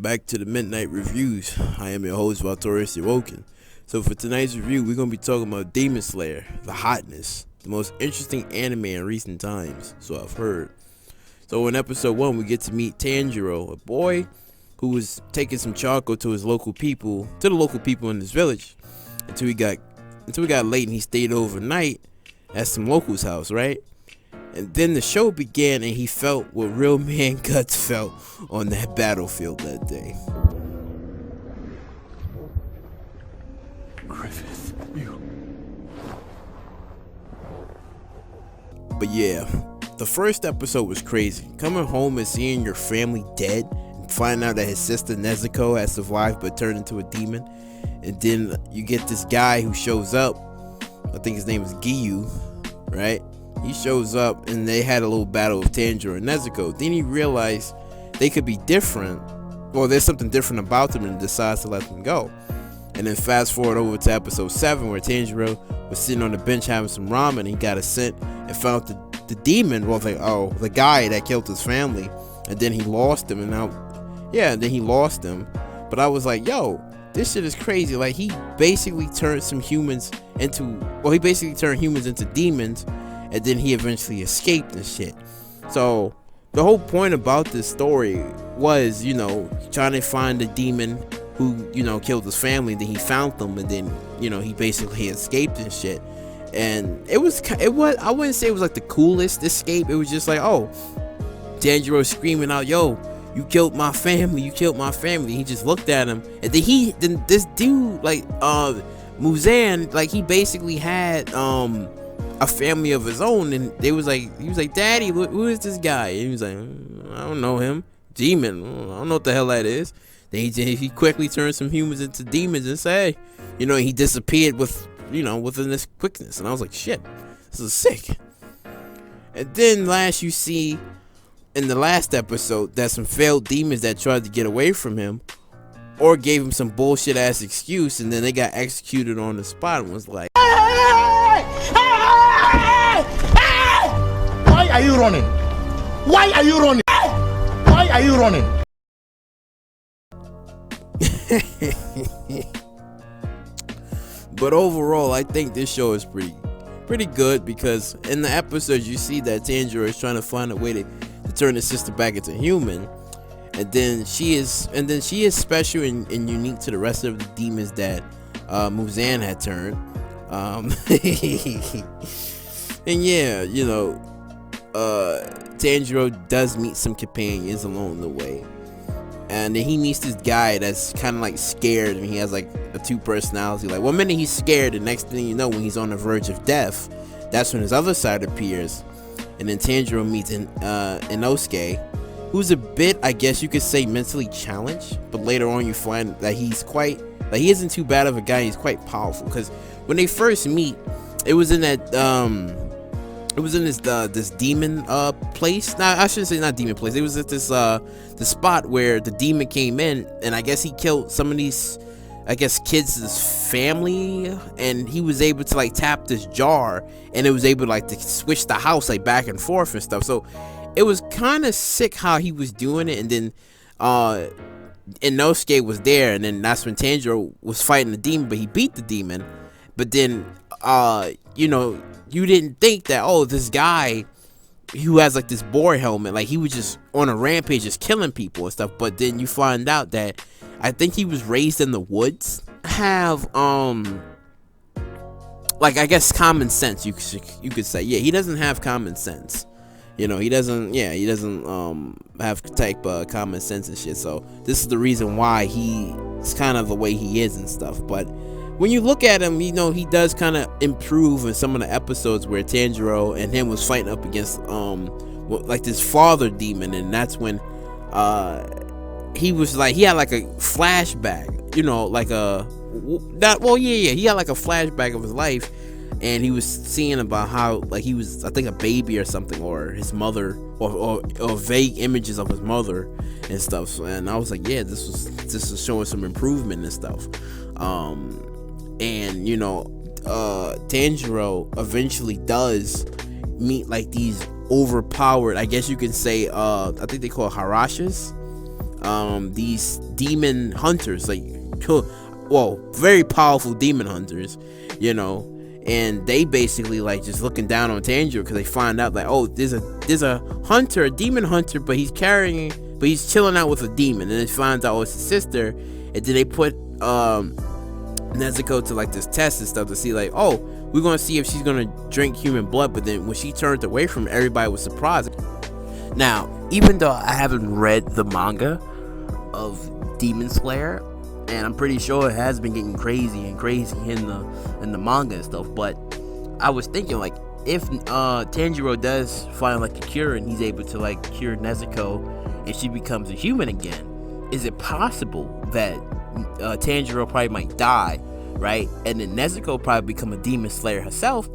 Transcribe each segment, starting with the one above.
back to the Midnight Reviews. I am your host, VALTORIOUS Awoken. So for tonight's review, we're going to be talking about Demon Slayer, The Hotness, the most interesting anime in recent times, so I've heard. So in episode 1, we get to meet Tanjiro, a boy who was taking some charcoal to the local people in his village, until he got late and he stayed overnight at some locals' house, right? And then the show began and he felt what real man Guts felt on that battlefield that day. Griffith, you. But yeah, the first episode was crazy. Coming home and seeing your family dead and finding out that his sister Nezuko had survived but turned into a demon. And then you get this guy who shows up. I think his name is Giyu, right? He shows up and they had a little battle with Tanjiro and Nezuko. Then he realized they could be different, or there's something different about them, and decides to let them go. And then fast forward over to episode 7, where Tanjiro was sitting on the bench having some ramen. He got a scent and found the demon. Well, the guy that killed his family. And then he lost him. Then he lost him. But I was like, yo, this shit is crazy. Like, he basically turned humans into demons. And then he eventually escaped and shit. So the whole point about this story was, trying to find the demon who, killed his family. Then he found them, and then, he basically escaped and shit. And it was I wouldn't say it was like the coolest escape. It was just like, oh, Tanjiro screaming out, yo, you killed my family. He just looked at him, and then this dude, like Muzan, like, he basically had a family of his own, and he was like, Daddy, who is this guy? And he was like, I don't know him. Demon, I don't know what the hell that is. Then he quickly turned some humans into demons and said, hey, he disappeared within this quickness. And I was like, shit, this is sick. And then you see in the last episode that some failed demons that tried to get away from him or gave him some bullshit ass excuse, and then they got executed on the spot and was like, Why are you running? Why are you running? Why are you running? But overall, I think this show is pretty good, because in the episodes you see that Tanjiro is trying to find a way to turn his sister back into human, and then she is special and unique to the rest of the demons that Muzan had turned. And yeah, Tanjiro does meet some companions along the way, and then he meets this guy that's kind of like scared, and he has like a two personality. Like, one minute he's scared, the next thing you know, when he's on the verge of death, that's when his other side appears. And then Tanjiro meets Inosuke, who's a bit, I guess you could say, mentally challenged, but later on you find that he isn't too bad of a guy. He's quite powerful, because when they first meet, it was in this demon place. Now, I shouldn't say not demon place. It was at this the spot where the demon came in, and I guess he killed some of these, I guess, kids' family, and he was able to like tap this jar, and it was able to switch the house like back and forth and stuff. So it was kind of sick how he was doing it. And then Inosuke was there, and then that's when Tanjiro was fighting the demon, but he beat the demon. But then you didn't think that, oh, this guy who has like this boar helmet, like, he was just on a rampage just killing people and stuff. But then you find out that I think he was raised in the woods, have like, I guess, common sense, you could say. Yeah, he doesn't have common sense. He doesn't have type common sense and shit. So this is the reason why he's kind of the way he is and stuff. But when you look at him, he does kind of improve in some of the episodes where Tanjiro and him was fighting up against like this father demon, and that's when he had like a flashback, he had like a flashback of his life, and he was seeing about how, like, he was, I think, a baby or something, or his mother, or vague images of his mother and stuff. And I was like, yeah, this is showing some improvement and stuff. And Tanjiro eventually does meet like these overpowered, I guess you can say, I think they call Harashas, these demon hunters, like, well, very powerful demon hunters, you know, and they basically like just looking down on Tanjiro because they find out like, oh, there's a hunter, a demon hunter, but he's chilling out with a demon, and it finds out it's his sister, and then they put Nezuko to like this test and stuff to see like, oh, we're gonna see if she's gonna drink human blood. But then when she turned away from it, everybody was surprised. Now, even though I haven't read the manga of Demon Slayer, and I'm pretty sure it has been getting crazy in the manga and stuff, but I was thinking like, if Tanjiro does find like a cure and he's able to like cure Nezuko and she becomes a human again, is it possible that Tanjiro probably might die, right? And then Nezuko probably become a demon slayer herself,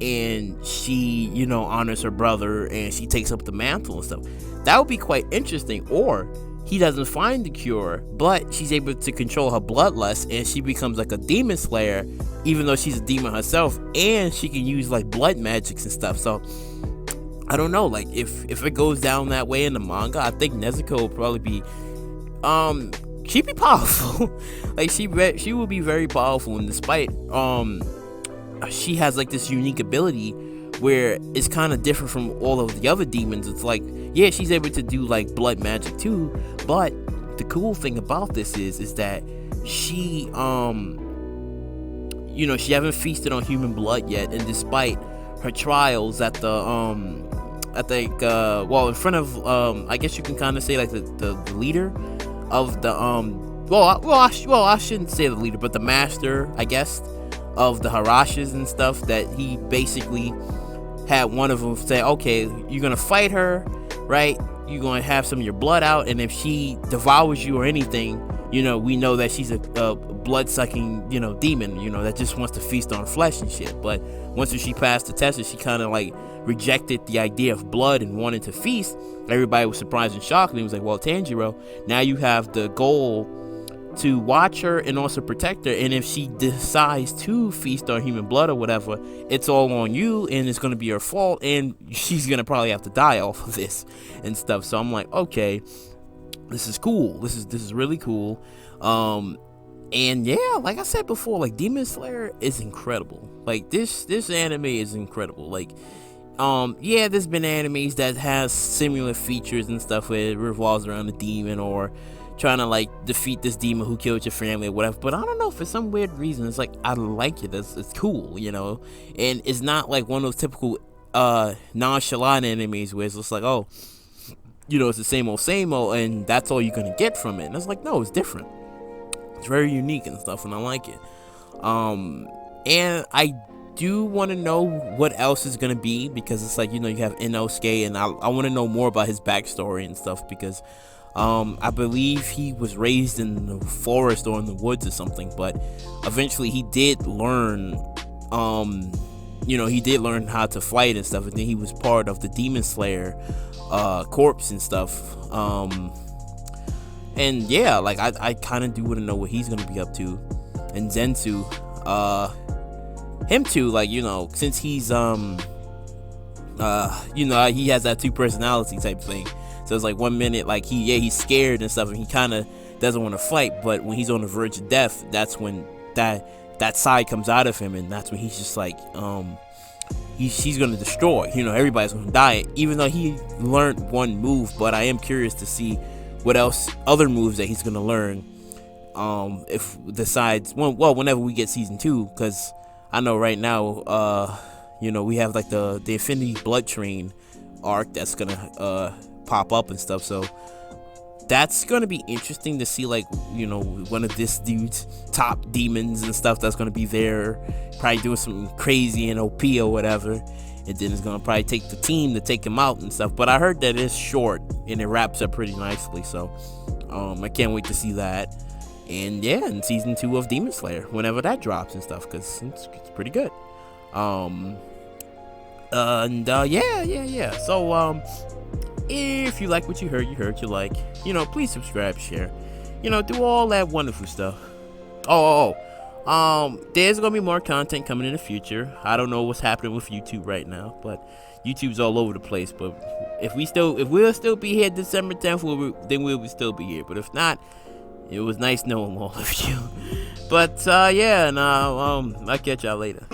and she, you know, honors her brother and she takes up the mantle and stuff. That would be quite interesting. Or he doesn't find the cure, but she's able to control her bloodlust and she becomes like a demon slayer, even though she's a demon herself, and she can use like blood magics and stuff. So I don't know, like if it goes down that way in the manga, I think Nezuko will probably be she'd be powerful. Like she will be very powerful, and despite she has like this unique ability where it's kind of different from all of the other demons. It's like, yeah, she's able to do like blood magic too, but the cool thing about this is that she you know, she haven't feasted on human blood yet, and despite her trials at the I think well, in front of I guess you can kind of say like the leader of the I shouldn't say the leader, but the master, I guess, of the Harashas and stuff, that he basically had one of them say, okay, you're gonna fight her, right? You're gonna have some of your blood out, and if she devours you or anything, you know, we know that she's a blood-sucking, you know, demon, you know, that just wants to feast on flesh and shit. But once she passed the test and she kind of like rejected the idea of blood and wanted to feast, everybody was surprised and shocked, and he was like, well, Tanjiro, now you have the goal to watch her and also protect her, and if she decides to feast on human blood or whatever, it's all on you, and it's going to be her fault, and she's going to probably have to die off of this and stuff. So I'm like, okay, this is cool, this is really cool. And yeah, like I said before, like Demon Slayer is incredible. Like this anime is incredible. Like yeah, there's been animes that has similar features and stuff where it revolves around a demon or trying to like defeat this demon who killed your family or whatever, but I don't know, for some weird reason it's like I like it. It's cool, you know, and it's not like one of those typical nonchalant animes where it's just like, oh, you know, it's the same old and that's all you're gonna get from it. And it's like, no, it's different, it's very unique and stuff, and I like it. And I do want to know what else is gonna be, because it's like, you know, you have Inosuke, and I want to know more about his backstory and stuff, because I believe he was raised in the forest or in the woods or something, but eventually he did learn, you know, he did learn how to fight and stuff, and then he was part of the Demon Slayer corpse and stuff. And yeah, like I kind of do want to know what he's gonna be up to. And Zensu, him too, like, you know, since he's you know, he has that two personality type thing. So it's like 1 minute, like he's scared and stuff, and he kind of doesn't want to fight. But when he's on the verge of death, that's when that side comes out of him, and that's when he's just like, he's gonna destroy. You know, everybody's gonna die. Even though he learned one move, but I am curious to see what else, other moves that he's gonna learn. If decides, well, whenever we get season 2, because I know right now, you know, we have like the Infinity Blood Train arc that's gonna pop up and stuff, so that's gonna be interesting to see, like, you know, one of this dude's top demons and stuff that's gonna be there, probably doing some crazy and OP or whatever, and then it's gonna probably take the team to take him out and stuff. But I heard that it's short and it wraps up pretty nicely, so I can't wait to see that. And yeah, in season 2 of Demon Slayer, whenever that drops and stuff, because it's pretty good. Yeah. So if you like what you heard, you like, you know, please subscribe, share, you know, do all that wonderful stuff. There's gonna be more content coming in the future. I don't know what's happening with YouTube right now, but YouTube's all over the place. But if we'll still be here December 10th, then we'll still be here. But if not, it was nice knowing all of you. But yeah, and I'll catch y'all later.